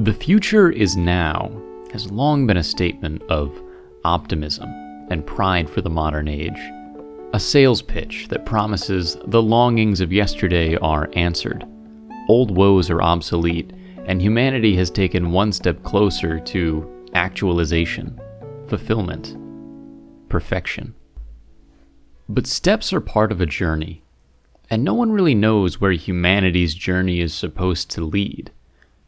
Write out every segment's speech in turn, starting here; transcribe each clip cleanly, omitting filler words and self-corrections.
The future is now has long been a statement of optimism and pride for the modern age. A sales pitch that promises the longings of yesterday are answered, old woes are obsolete, and humanity has taken one step closer to actualization, fulfillment, perfection. But steps are part of a journey, and no one really knows where humanity's journey is supposed to lead.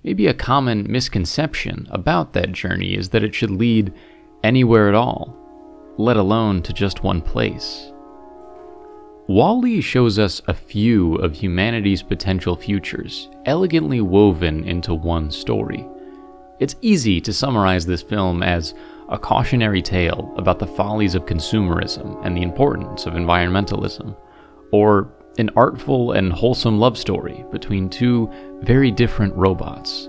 Maybe a common misconception about that journey is that it should lead anywhere at all, let alone to just one place. WALL-E shows us a few of humanity's potential futures, elegantly woven into one story. It's easy to summarize this film as a cautionary tale about the follies of consumerism and the importance of environmentalism, or an artful and wholesome love story between two very different robots.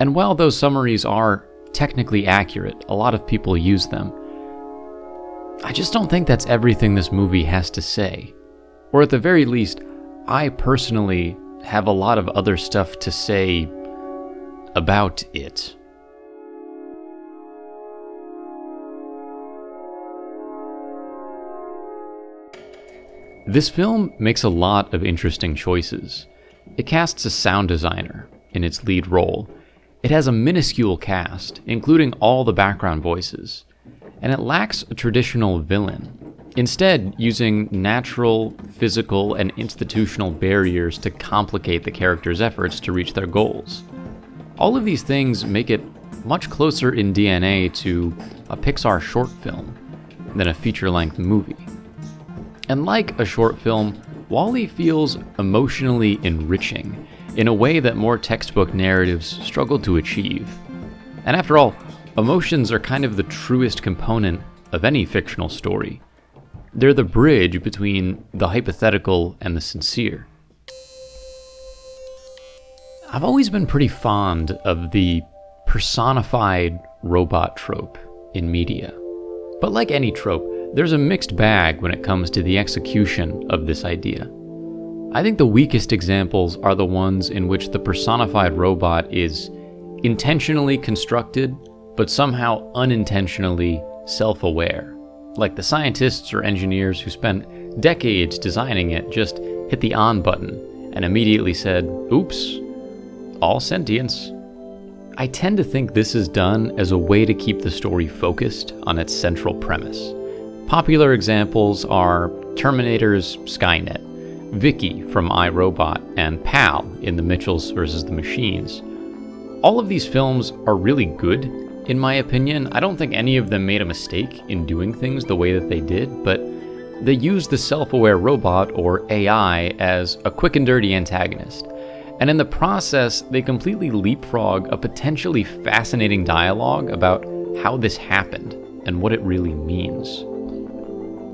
And while those summaries are technically accurate, a lot of people use them, I just don't think that's everything this movie has to say. Or at the very least, I personally have a lot of other stuff to say about it. This film makes a lot of interesting choices. It casts a sound designer in its lead role. It has a minuscule cast, including all the background voices. And it lacks a traditional villain, instead using natural, physical, and institutional barriers to complicate the characters' efforts to reach their goals. All of these things make it much closer in DNA to a Pixar short film than a feature-length movie. And like a short film, WALL-E feels emotionally enriching in a way that more textbook narratives struggle to achieve. And after all, emotions are kind of the truest component of any fictional story. They're the bridge between the hypothetical and the sincere. I've always been pretty fond of the personified robot trope in media. But like any trope, there's a mixed bag when it comes to the execution of this idea. I think the weakest examples are the ones in which the personified robot is intentionally constructed, but somehow unintentionally self-aware. Like the scientists or engineers who spent decades designing it just hit the on button and immediately said, "Oops, all sentience." I tend to think this is done as a way to keep the story focused on its central premise. Popular examples are Terminator's Skynet, Vicky from iRobot, and Pal in The Mitchells vs. the Machines. All of these films are really good, in my opinion. I don't think any of them made a mistake in doing things the way that they did, but they used the self-aware robot, or AI, as a quick and dirty antagonist. And in the process, they completely leapfrog a potentially fascinating dialogue about how this happened and what it really means.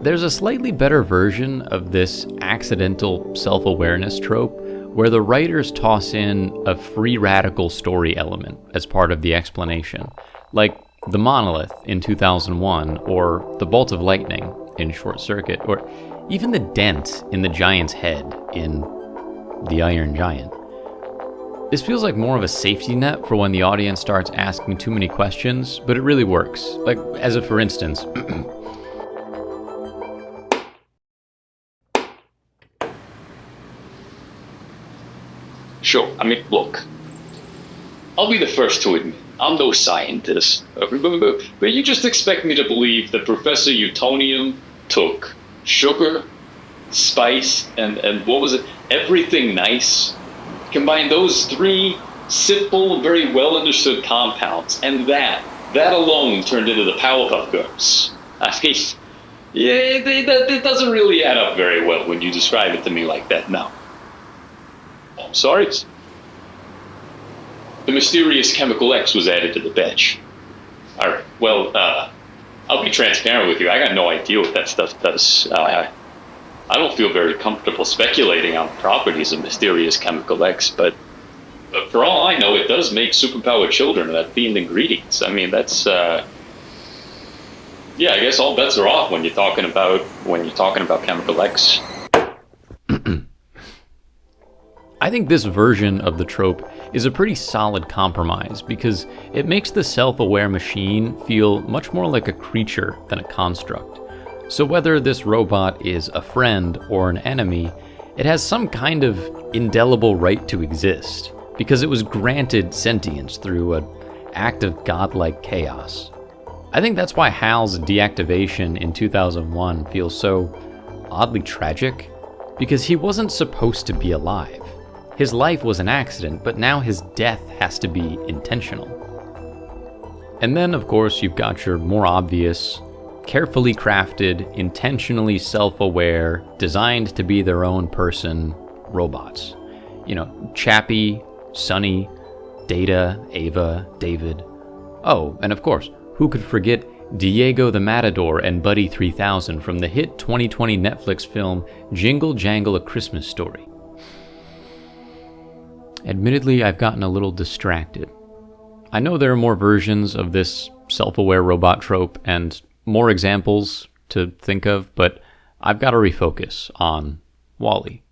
There's a slightly better version of this accidental self-awareness trope where the writers toss in a free radical story element as part of the explanation, like the monolith in 2001, or the bolt of lightning in Short Circuit, or even the dent in the giant's head in The Iron Giant. This feels like more of a safety net for when the audience starts asking too many questions, but it really works. Like, as if, for instance, Sure, I mean, look, I'll be the first to admit, I'm no scientist, but you just expect me to believe that Professor Utonium took sugar, spice, and what was it, everything nice, combined those three simple, very well understood compounds, and that alone turned into the Powerpuff Girls. I mean, yeah, it doesn't really add up very well when you describe it to me like that, no. I'm sorry. The mysterious chemical X was added to the batch. Alright, well, I'll be transparent with you. I got no idea what that stuff does. I don't feel very comfortable speculating on the properties of mysterious chemical X, but for all I know, it does make superpowered children that fiend ingredients. I mean, that's, yeah, I guess all bets are off when you're talking about chemical X. I I think this version of the trope is a pretty solid compromise because it makes the self-aware machine feel much more like a creature than a construct. So whether this robot is a friend or an enemy, it has some kind of indelible right to exist because it was granted sentience through an act of godlike chaos. I think that's why Hal's deactivation in 2001 feels so oddly tragic, because he wasn't supposed to be alive. His life was an accident, but now his death has to be intentional. And then, of course, you've got your more obvious, carefully crafted, intentionally self-aware, designed to be their own person robots. You know, Chappy, Sunny, Data, Ava, David. Oh, and of course, who could forget Diego the Matador and Buddy 3000 from the hit 2020 Netflix film Jingle Jangle A Christmas Story. Admittedly, I've gotten a little distracted. I know there are more versions of this self-aware robot trope and more examples to think of, but I've got to refocus on WALL-E.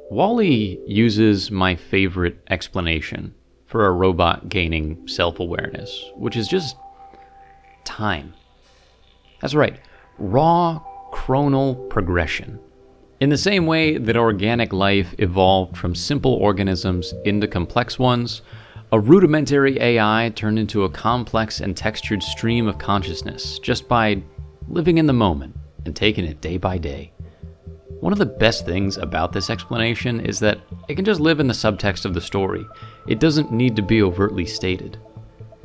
WALL-E uses my favorite explanation for a robot gaining self-awareness, which is just time. That's right, raw chronal progression. In the same way that organic life evolved from simple organisms into complex ones, a rudimentary AI turned into a complex and textured stream of consciousness just by living in the moment and taking it day by day. One of the best things about this explanation is that it can just live in the subtext of the story. It doesn't need to be overtly stated.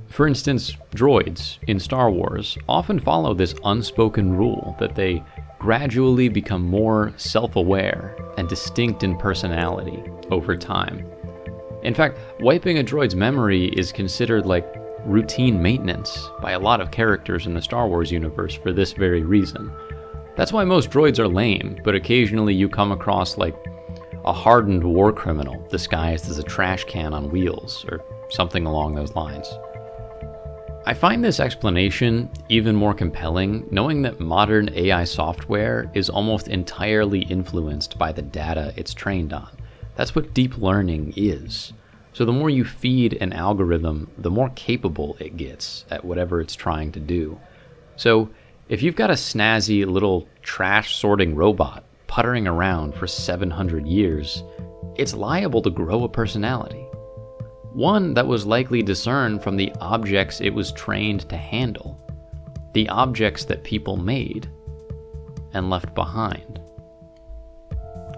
For instance, droids in Star Wars often follow this unspoken rule that they gradually become more self-aware and distinct in personality over time. In fact, wiping a droid's memory is considered like routine maintenance by a lot of characters in the Star Wars universe for this very reason. That's why most droids are lame, but occasionally you come across like a hardened war criminal disguised as a trash can on wheels, or something along those lines. I find this explanation even more compelling knowing that modern AI software is almost entirely influenced by the data it's trained on. That's what deep learning is. So the more you feed an algorithm, the more capable it gets at whatever it's trying to do. So if you've got a snazzy little trash sorting robot puttering around for 700 years, it's liable to grow a personality. One that was likely discerned from the objects it was trained to handle, the objects that people made and left behind.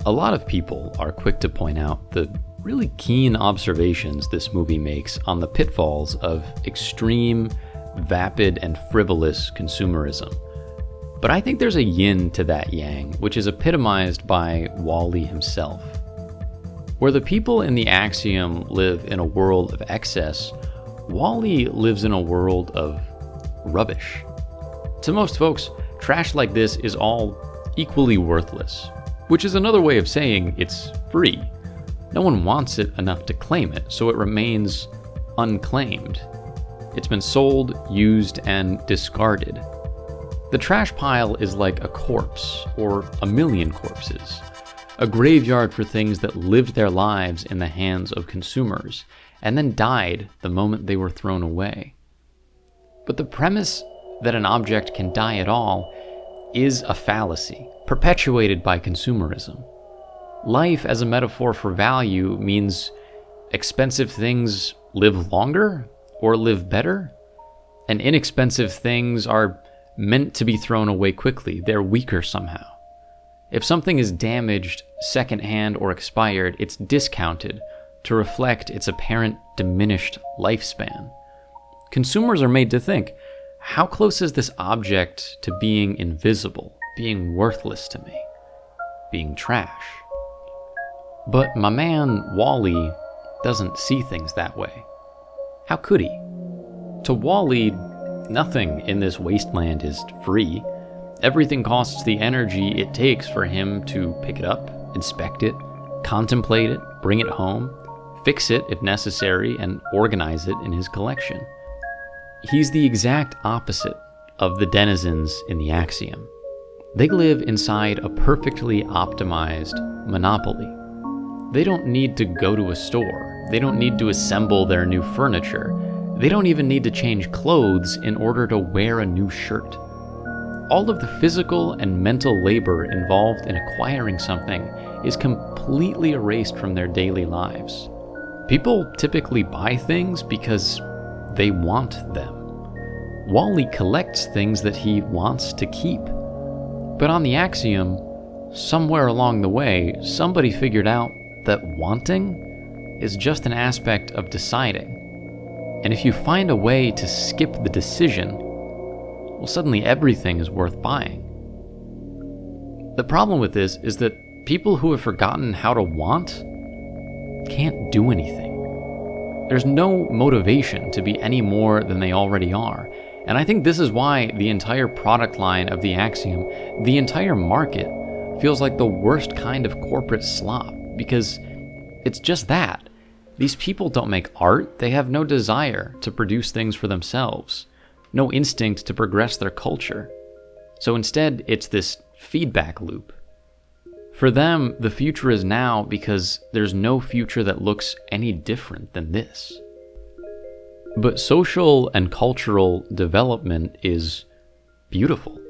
A lot of people are quick to point out the really keen observations this movie makes on the pitfalls of extreme, vapid, and frivolous consumerism. But I think there's a yin to that yang, which is epitomized by WALL-E himself. Where the people in the Axiom live in a world of excess, WALL-E lives in a world of rubbish. To most folks, trash like this is all equally worthless, which is another way of saying it's free. No one wants it enough to claim it, so it remains unclaimed. It's been sold, used, and discarded. The trash pile is like a corpse, or a million corpses. A graveyard for things that lived their lives in the hands of consumers, and then died the moment they were thrown away. But the premise that an object can die at all is a fallacy, perpetuated by consumerism. Life as a metaphor for value means expensive things live longer or live better, and inexpensive things are meant to be thrown away quickly. They're weaker somehow. If something is damaged, secondhand, or expired, it's discounted to reflect its apparent diminished lifespan. Consumers are made to think, how close is this object to being invisible, being worthless to me, being trash? But my man, WALL-E, doesn't see things that way. How could he? To WALL-E, nothing in this wasteland is free. Everything costs the energy it takes for him to pick it up, inspect it, contemplate it, bring it home, fix it if necessary, and organize it in his collection. He's the exact opposite of the denizens in the Axiom. They live inside a perfectly optimized monopoly. They don't need to go to a store. They don't need to assemble their new furniture. They don't even need to change clothes in order to wear a new shirt. All of the physical and mental labor involved in acquiring something is completely erased from their daily lives. People typically buy things because they want them. Wall-E collects things that he wants to keep. But on the Axiom, somewhere along the way, somebody figured out that wanting is just an aspect of deciding. And if you find a way to skip the decision, well, suddenly everything is worth buying. The problem with this is that people who have forgotten how to want can't do anything. There's no motivation to be any more than they already are. And I think this is why the entire product line of the Axiom, the entire market, feels like the worst kind of corporate slop, because it's just that. These people don't make art. They have no desire to produce things for themselves, no instinct to progress their culture. So instead, it's this feedback loop. For them, the future is now because there's no future that looks any different than this. But social and cultural development is beautiful.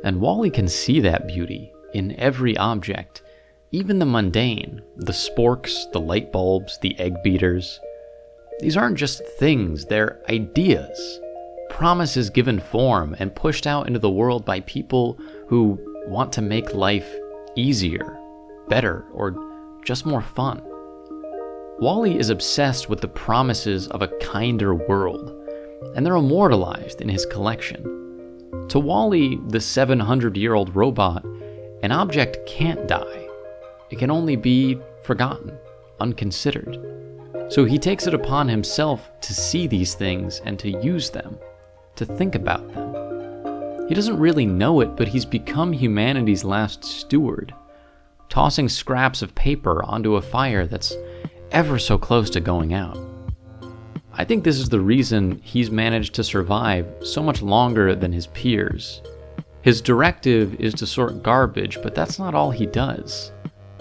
And Wall-E can see that beauty in every object, even the mundane, the sporks, the light bulbs, the egg beaters. These aren't just things, they're ideas, promises given form and pushed out into the world by people who want to make life easier, better, or just more fun. Wall-E is obsessed with the promises of a kinder world, and they're immortalized in his collection. To Wall-E, the 700-year-old robot, an object can't die. It can only be forgotten, unconsidered. So he takes it upon himself to see these things and to use them, to think about them. He doesn't really know it, but he's become humanity's last steward, tossing scraps of paper onto a fire that's ever so close to going out. I think this is the reason he's managed to survive so much longer than his peers. His directive is to sort garbage, but that's not all he does.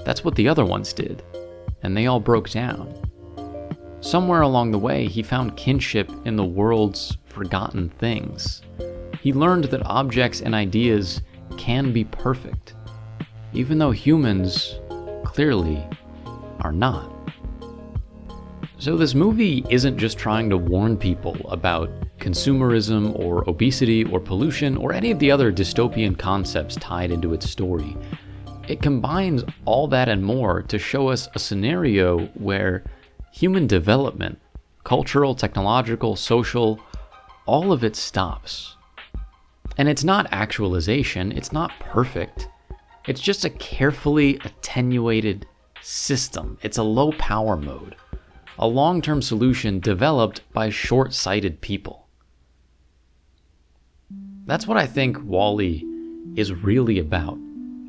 That's what the other ones did, and they all broke down. Somewhere along the way, he found kinship in the world's forgotten things. He learned that objects and ideas can be perfect, even though humans clearly are not. So this movie isn't just trying to warn people about consumerism or obesity or pollution or any of the other dystopian concepts tied into its story. It combines all that and more to show us a scenario where human development, cultural, technological, social, all of it stops. And it's not actualization, it's not perfect. It's just a carefully attenuated system. It's a low power mode. A long-term solution developed by short-sighted people. That's what I think Wall-E is really about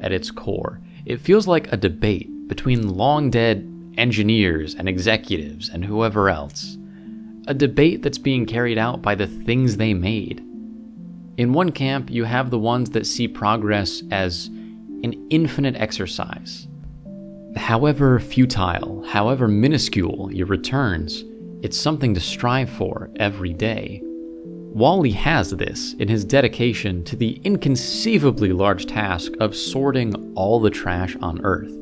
at its core. It feels like a debate between long-dead engineers and executives and whoever else. A debate that's being carried out by the things they made. In one camp, you have the ones that see progress as an infinite exercise. However futile, however minuscule your returns, it's something to strive for every day. Wall-E has this in his dedication to the inconceivably large task of sorting all the trash on Earth,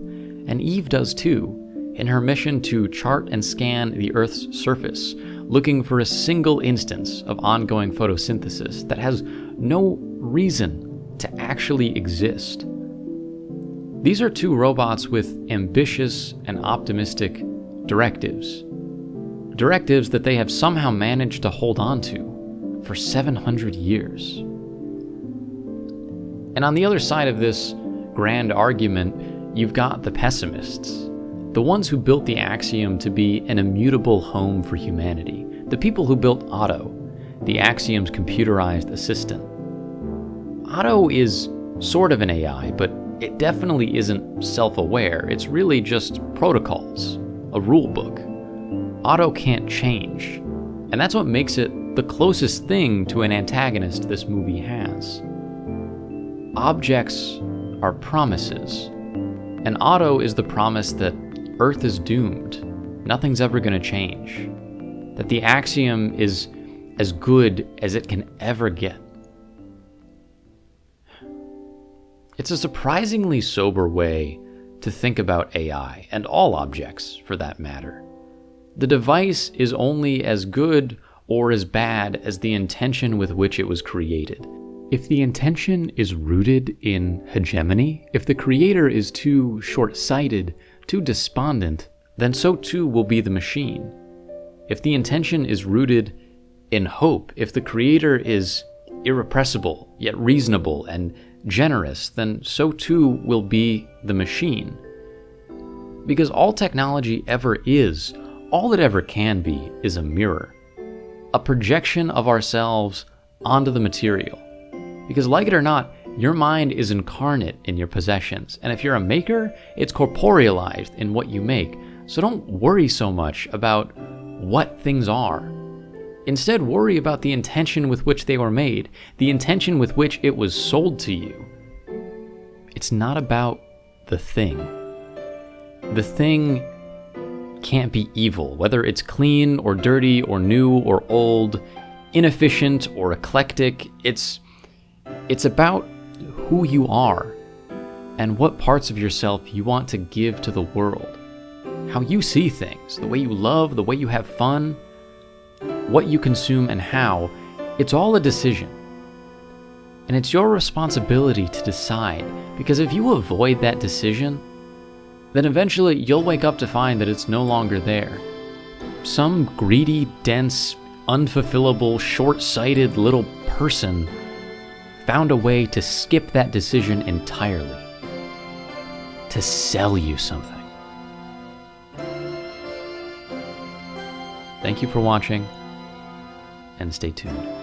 and Eve does too, in her mission to chart and scan the Earth's surface, looking for a single instance of ongoing photosynthesis that has no reason to actually exist. These are two robots with ambitious and optimistic directives. Directives that they have somehow managed to hold on to for 700 years. And on the other side of this grand argument, you've got the pessimists, the ones who built the Axiom to be an immutable home for humanity, the people who built Otto, the Axiom's computerized assistant. Otto is sort of an AI, but it definitely isn't self-aware. It's really just protocols, a rule book. Otto can't change, and that's what makes it the closest thing to an antagonist this movie has. objects are promises. An auto is the promise that Earth is doomed, nothing's ever going to change, that the axiom is as good as it can ever get. It's a surprisingly sober way to think about AI, and all objects for that matter. The device is only as good or as bad as the intention with which it was created. If the intention is rooted in hegemony, if the creator is too short-sighted, too despondent, then so too will be the machine. If the intention is rooted in hope, if the creator is irrepressible, yet reasonable and generous, then so too will be the machine. Because all technology ever is, all it ever can be, is a mirror, a projection of ourselves onto the material. Because like it or not, your mind is incarnate in your possessions, and if you're a maker, it's corporealized in what you make. So don't worry so much about what things are. Instead, worry about the intention with which they were made, the intention with which it was sold to you. It's not about the thing. The thing can't be evil, whether it's clean or dirty or new or old, inefficient or eclectic. It's about who you are and what parts of yourself you want to give to the world. How you see things, the way you love, the way you have fun, what you consume and how. It's all a decision. And it's your responsibility to decide, because if you avoid that decision, then eventually you'll wake up to find that it's no longer there. Some greedy, dense, unfulfillable, short-sighted little person found a way to skip that decision entirely, to sell you something. Thank you for watching, and stay tuned.